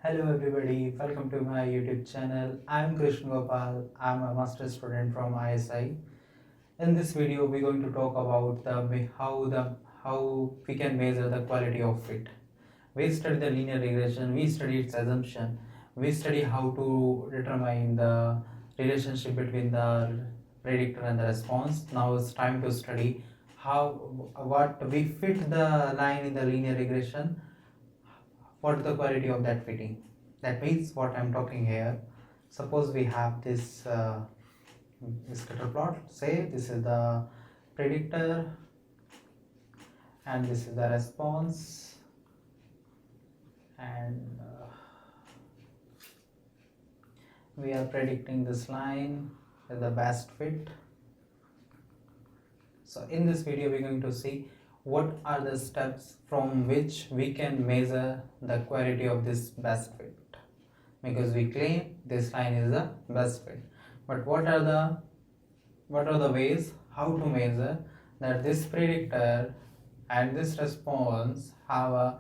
Hello everybody, welcome to my YouTube channel. I'm Krishna Gopal. I'm a master student from ISI. In this video, we're going to talk about how we can measure the quality of fit. We study the linear regression, we study its assumption, we study how to determine the relationship between the predictor and the response. Now it's time to study what we fit the line in the linear regression. What is the quality of that fitting? That means what I'm talking here. Suppose we have this scatter plot. Say this is the predictor and this is the response, and we are predicting this line as the best fit. So in this video we're going to see what are the steps from which we can measure the quality of this best fit, because we claim this line is the best fit, but what are the ways how to measure that this predictor and this response have a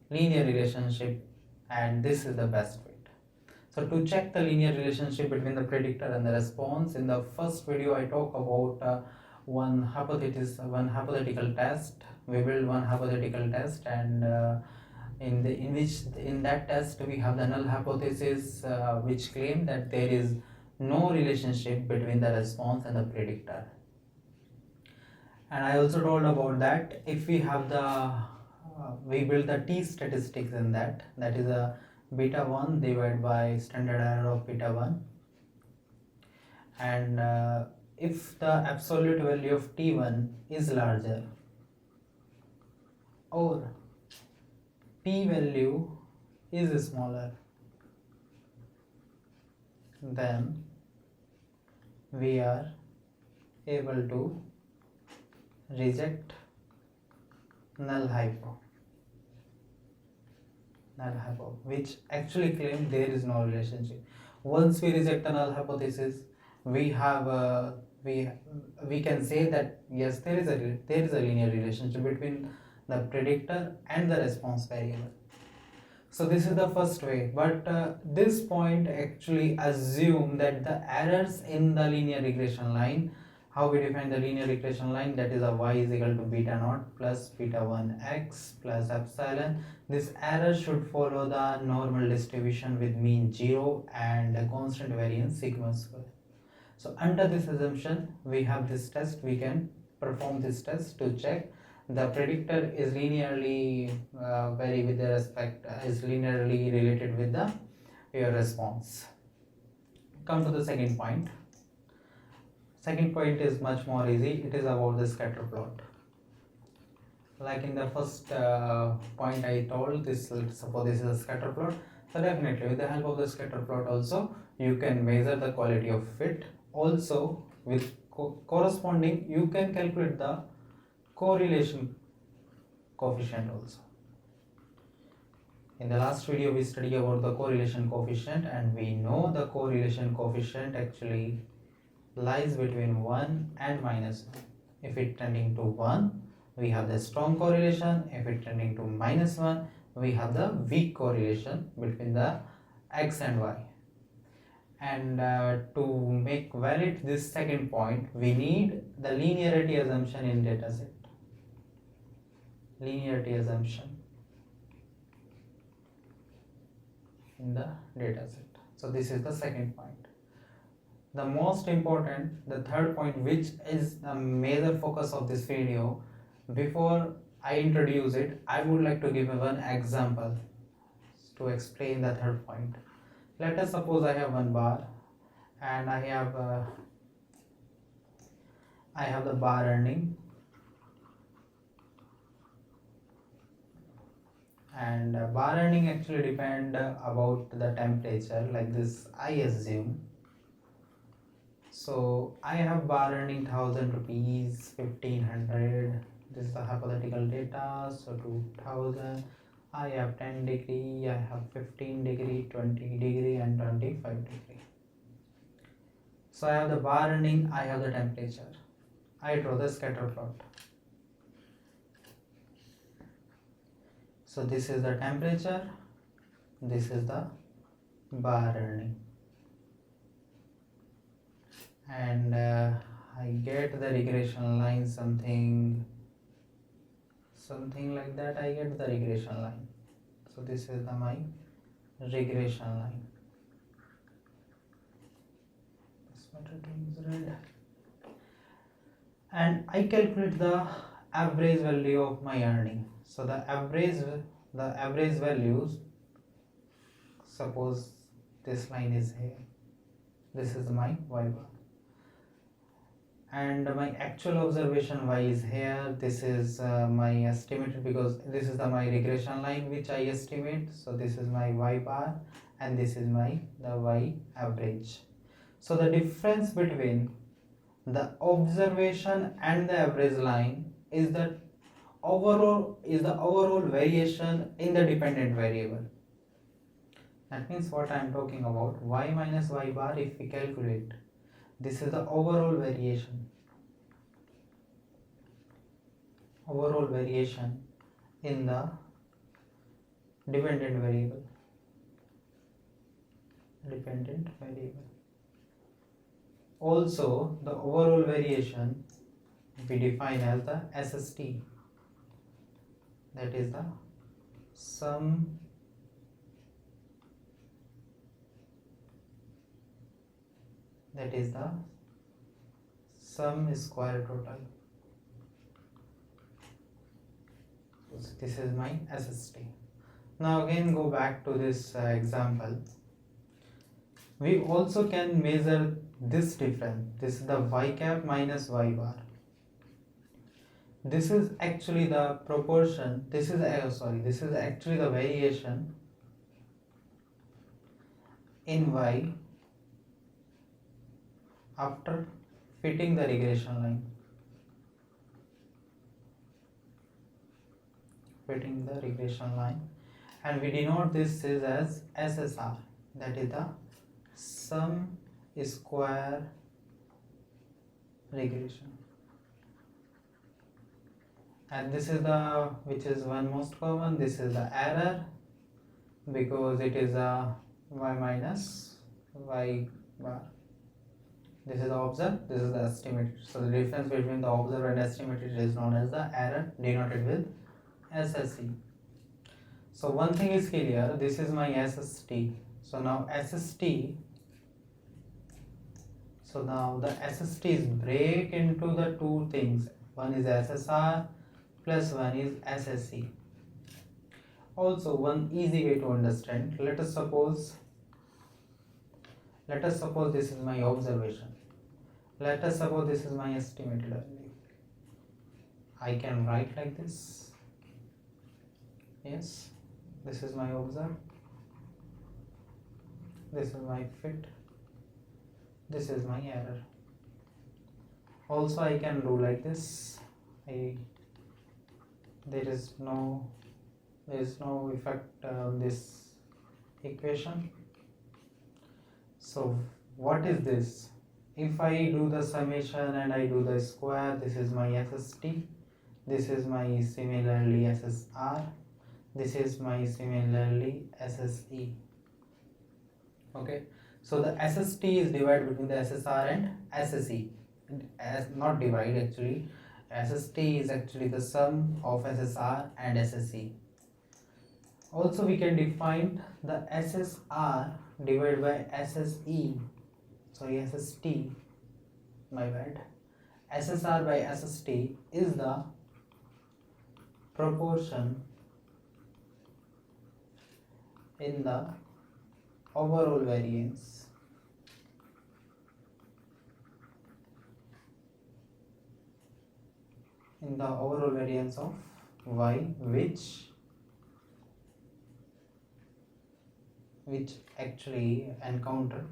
linear relationship and this is the best fit. So to check the linear relationship between the predictor and the response, in the first video I talk about one hypothetical test. We build one hypothetical test, and in that test we have the null hypothesis which claim that there is no relationship between the response and the predictor. And I also told about that if we have we build the t statistics in that is a beta 1 divided by standard error of beta 1, and if the absolute value of t1 is larger or p value is smaller, then we are able to reject null hypo, which actually claim there is no relationship. Once we reject the null hypothesis, we have we can say that yes, there is a linear relationship between the predictor and the response variable. So this is the first way, but this point actually assume that the errors in the linear regression line, how we define the linear regression line, that is a y is equal to beta naught plus beta 1 x plus epsilon. This error should follow the normal distribution with mean 0 and a constant variance sigma square. So under this assumption, we have this test. We can perform this test to check the predictor is linearly is linearly related with your response. Come to the second point. Second point is much more easy. It is about the scatter plot. Like in the first point I told, suppose this is a scatter plot. So definitely with the help of the scatter plot also you can measure the quality of fit. Also with corresponding you can calculate the correlation coefficient also. In the last video we studied about the correlation coefficient, and we know the correlation coefficient actually lies between 1 and -1. If it tending to 1, we have the strong correlation. If it tending to -1, we have the weak correlation between the x and y. And to make valid this second point, we need the linearity assumption in dataset. Linearity assumption in the dataset. So this is the second point. The most important, the third point, which is the major focus of this video. Before I introduce it, I would like to give one example to explain the third point. Let us suppose I have one bar, and I have the bar earning, and bar earning actually depend about the temperature, like this I assume. So I have bar earning 1000 rupees, 1500. This is the hypothetical data. So 2000. I have 10 degree, I have 15 degree, 20 degree, and 25 degree. So I have the bar earning, I have the temperature. I draw the scatter plot. So this is the temperature this is the bar earning, and I get the regression line something like that. I get the regression line. So this is my regression line. This method is red, and I calculate the average value of my earning. So the average values, suppose this line is here, this is my y bar, and my actual observation y is here. This is my estimated, because this is my regression line which I estimate. So this is my y bar, and this is the y average. So the difference between the observation and the average line is the overall variation in the dependent variable. That means what I am talking about, y minus y bar, if we calculate, this is the overall variation in the dependent variable. Also, the overall variation we define as the SST, that is the sum square total. This is my SST. Now again go back to this example. We also can measure this difference. This is the y cap minus y bar. This is actually the proportion. This is actually the variation in y after fitting the regression line. And we denote this as SSR, that is the sum square regression. And this is which is one most common, this is the error, because it is a y minus y bar. This is the observed, this is the estimated. So the difference between the observed and estimated is known as the error, denoted with SSE. So one thing is clear, this is my SST. So now the SST is break into the two things. One is SSR plus one is SSE. Also, one easy way to understand, let us suppose this is my observation. Let us suppose this is my estimated value. I can write like this. Yes, this is my observed, this is my fit, this is my error. Also I can do like this. There is no effect on this equation. So what is this? If I do the summation and I do the square, this is my SST, this is my similarly SSR, this is my similarly SSE. Okay, so the SST is divided between the SSR and SSE. Not divide actually. SST is actually the sum of SSR and SSE. Also we can define the SSR divided by SSE. Sorry, SST. My bad. SSR by SST is the proportion in the overall variance of y which actually encounter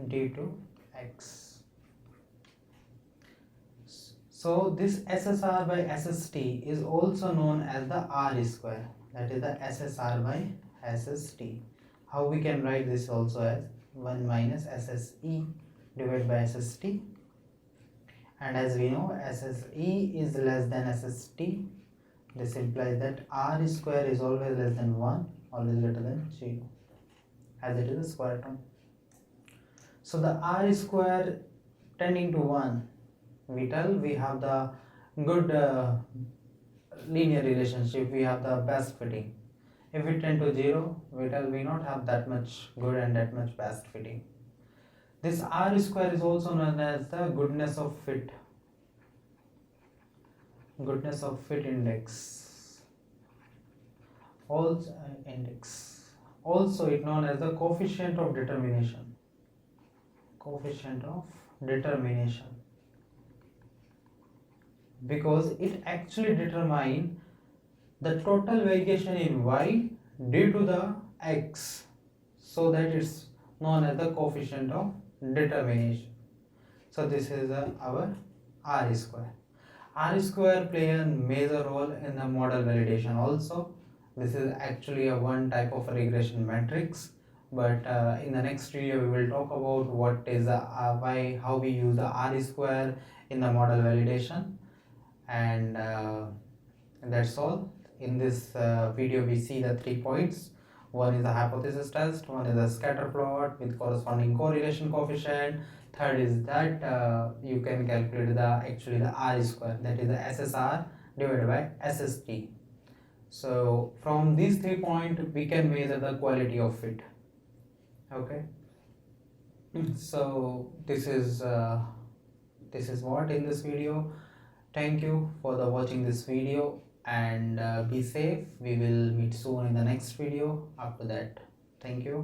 due to x. So this SSR by SST is also known as the R square, that is the SSR by SST. How we can write this also as 1 minus SSE divided by SST, and as we know SSE is less than SST, This implies that r square is always less than 1, always greater than 0, as it is a square term. So the r square tending to 1, we have the good linear relationship, we have the best fitting. If it tend to 0, we not have that much good and that much best fitting. This r square is also known as the goodness of fit index. Also it known as the coefficient of determination. Because it actually determines the total variation in y due to the x, so that it's known as the coefficient of determination. So this is our r square. R square play a major role in the model validation also. This is actually a one type of regression matrix, but in the next video we will talk about what is how we use the R square in the model validation, and that's all. In this video we see the 3 points. One is the hypothesis test, one is a scatter plot with corresponding correlation coefficient, third is that you can calculate the R square, that is the SSR divided by SST. So from these 3 points we can measure the quality of fit. Okay, so this is what in this video. Thank you for the watching this video, and be safe. We will meet soon in the next video. After that, thank you.